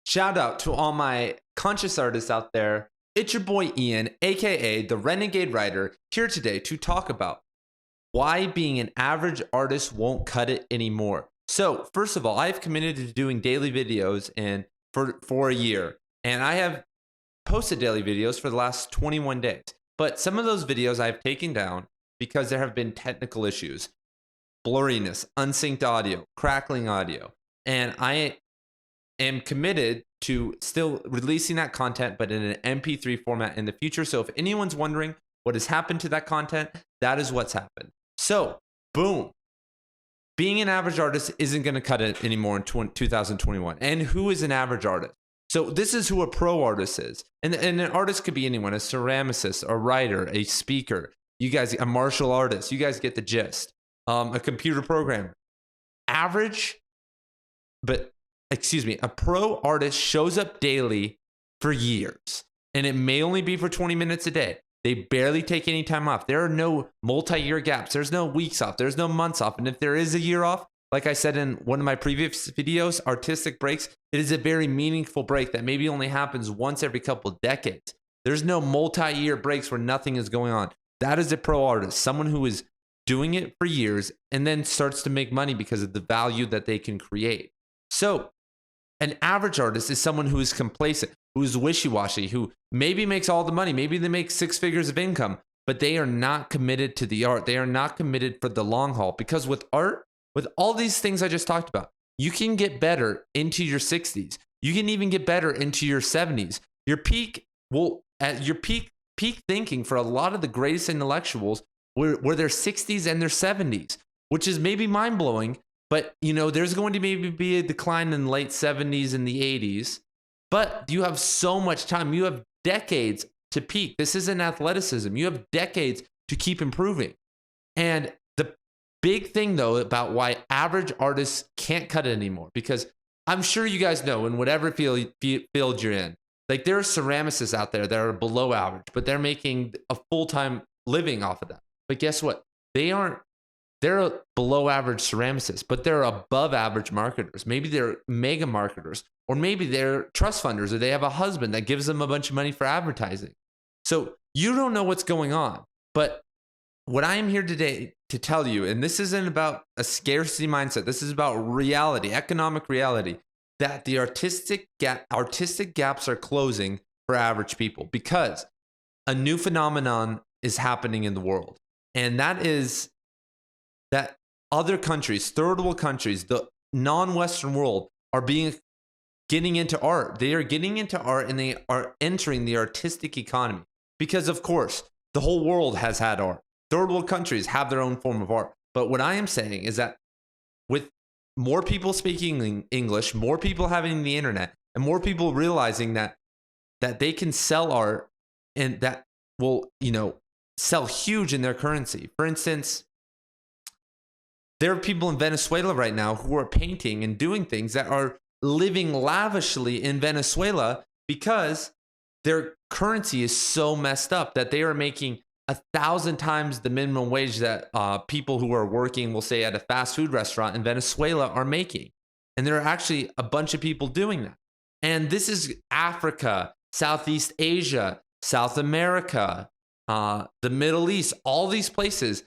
Shout out to all my conscious artists out there. It's your boy Ian, aka the Renegade Writer, here today to talk about why being an average artist won't cut it anymore. So, first of all, I've committed to doing daily videos and for a year, and I have posted daily videos for the last 21 days. But some of those videos I've taken down because there have been technical issues, blurriness, unsynced audio, crackling audio, and I am committed to still releasing that content, but in an MP3 format in the future. So if anyone's wondering what has happened to that content, that is what's happened. So, boom. Being an average artist isn't going to cut it anymore in 2021. And who is an average artist? So this is who a pro artist is. And an artist could be anyone, a ceramicist, a writer, a speaker, you guys, a martial artist. You guys get the gist. A computer programmer. A pro artist shows up daily for years, and it may only be for 20 minutes a day. They barely take any time off. There are no multi-year gaps. There's no weeks off. There's no months off. And if there is a year off, like I said in one of my previous videos, artistic breaks, it is a very meaningful break that maybe only happens once every couple of decades. There's no multi-year breaks where nothing is going on. That is a pro artist, someone who is doing it for years and then starts to make money because of the value that they can create. So, an average artist is someone who is complacent, who is wishy-washy, who maybe makes all the money. Maybe they make 6 figures of income, but they are not committed to the art. They are not committed for the long haul. Because with art, with all these things I just talked about, you can get better into your 60s. You can even get better into your 70s. Your peak thinking for a lot of the greatest intellectuals were their 60s and their 70s, which is maybe mind-blowing. But, there's going to maybe be a decline in the late 70s and the 80s. But you have so much time. You have decades to peak. This isn't athleticism. You have decades to keep improving. And the big thing, though, about why average artists can't cut it anymore, because I'm sure you guys know in whatever field you're in, like there are ceramicists out there that are below average, but they're making a full-time living off of that. But guess what? They're below average ceramicists, but they're above average marketers. Maybe they're mega marketers, or maybe they're trust funders, or they have a husband that gives them a bunch of money for advertising. So you don't know what's going on. But what I am here today to tell you, and this isn't about a scarcity mindset, this is about reality, economic reality, that the artistic gaps are closing for average people because a new phenomenon is happening in the world. And that is that other countries, third world countries, the non-Western world are getting into art. They are getting into art and they are entering the artistic economy because, of course, the whole world has had art. Third world countries have their own form of art. But what I am saying is that with more people speaking English, more people having the internet, and more people realizing that they can sell art and that will, sell huge in their currency. For instance, there are people in Venezuela right now who are painting and doing things that are living lavishly in Venezuela because their currency is so messed up that they are making 1,000 times the minimum wage that people who are working, we'll say, at a fast food restaurant in Venezuela are making. And there are actually a bunch of people doing that. And this is Africa, Southeast Asia, South America, the Middle East, all these places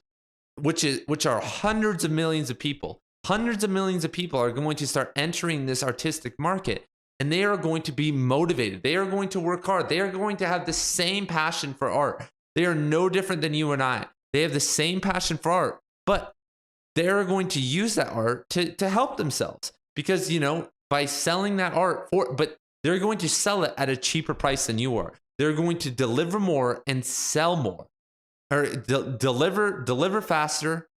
which are hundreds of millions of people. Hundreds of millions of people are going to start entering this artistic market, and they are going to be motivated. They are going to work hard. They are going to have the same passion for art. They are no different than you and I. They have the same passion for art, but they're going to use that art to help themselves because, by selling that art but they're going to sell it at a cheaper price than you are. They're going to deliver more and sell more. Or deliver faster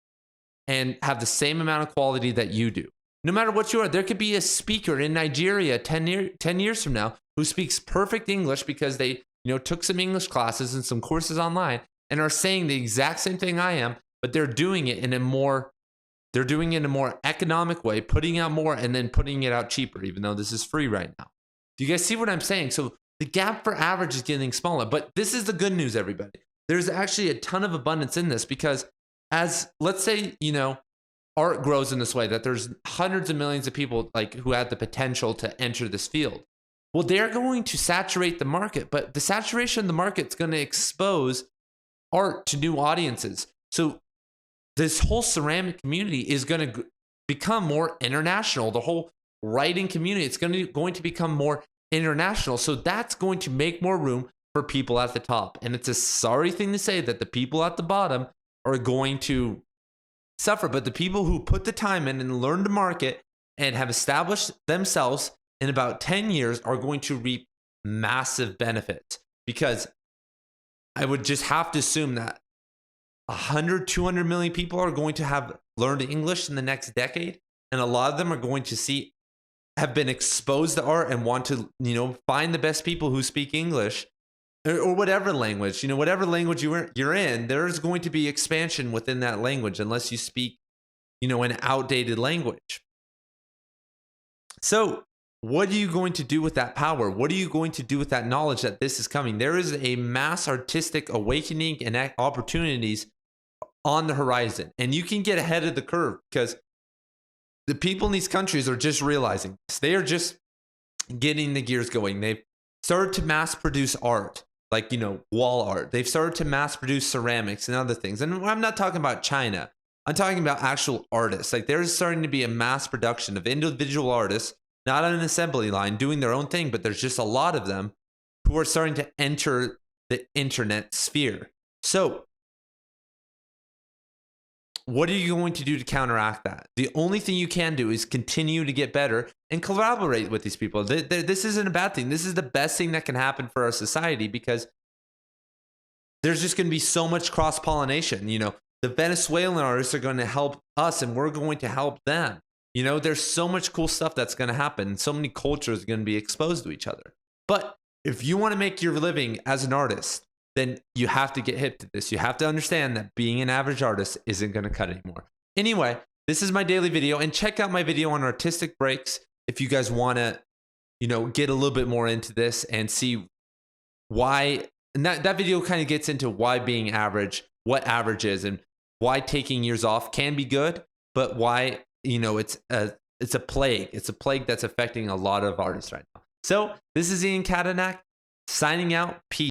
and have the same amount of quality that you do. No matter what you are, there could be a speaker in Nigeria 10 years from now who speaks perfect English because they took some English classes and some courses online and are saying the exact same thing I am, but they're doing it in a more economic way, putting out more and then putting it out cheaper, even though this is free right now. Do you guys see what I'm saying? So the gap for average is getting smaller, but this is the good news, everybody. There's actually a ton of abundance in this because as let's say, art grows in this way, that there's hundreds of millions of people who had the potential to enter this field. Well, they're going to saturate the market, but the saturation of the market is going to expose art to new audiences. So this whole ceramic community is going to become more international. The whole writing community, it's going to become more international. So that's going to make more room for people at the top. And it's a sorry thing to say that the people at the bottom are going to suffer, but the people who put the time in and learn to market and have established themselves in about 10 years are going to reap massive benefits, because I would just have to assume that 100, 200 million people are going to have learned English in the next decade. And a lot of them are going to have been exposed to art and want to, find the best people who speak English or whatever language, whatever language you're in, there's going to be expansion within that language unless you speak, an outdated language. So what are you going to do with that power? What are you going to do with that knowledge that this is coming? There is a mass artistic awakening and opportunities on the horizon, and you can get ahead of the curve because the people in these countries are just realizing this. They are just getting the gears going. They've started to mass produce art, like, wall art. They've started to mass produce ceramics and other things. And I'm not talking about China. I'm talking about actual artists. Like, there's starting to be a mass production of individual artists, not on an assembly line, doing their own thing, but there's just a lot of them who are starting to enter the internet sphere. So what are you going to do to counteract that? The only thing you can do is continue to get better and collaborate with these people. This isn't a bad thing. This is the best thing that can happen for our society, because there's just going to be so much cross-pollination. The Venezuelan artists are going to help us and we're going to help them. There's so much cool stuff that's going to happen. So many cultures are going to be exposed to each other. But if you want to make your living as an artist, then you have to get hip to this. You have to understand that being an average artist isn't going to cut anymore. Anyway, this is my daily video, and check out my video on artistic breaks if you guys want to, get a little bit more into this and see why. And that video kind of gets into why being average, what average is, and why taking years off can be good, but why, it's a plague. It's a plague that's affecting a lot of artists right now. So this is Ian Kadanak signing out. Peace.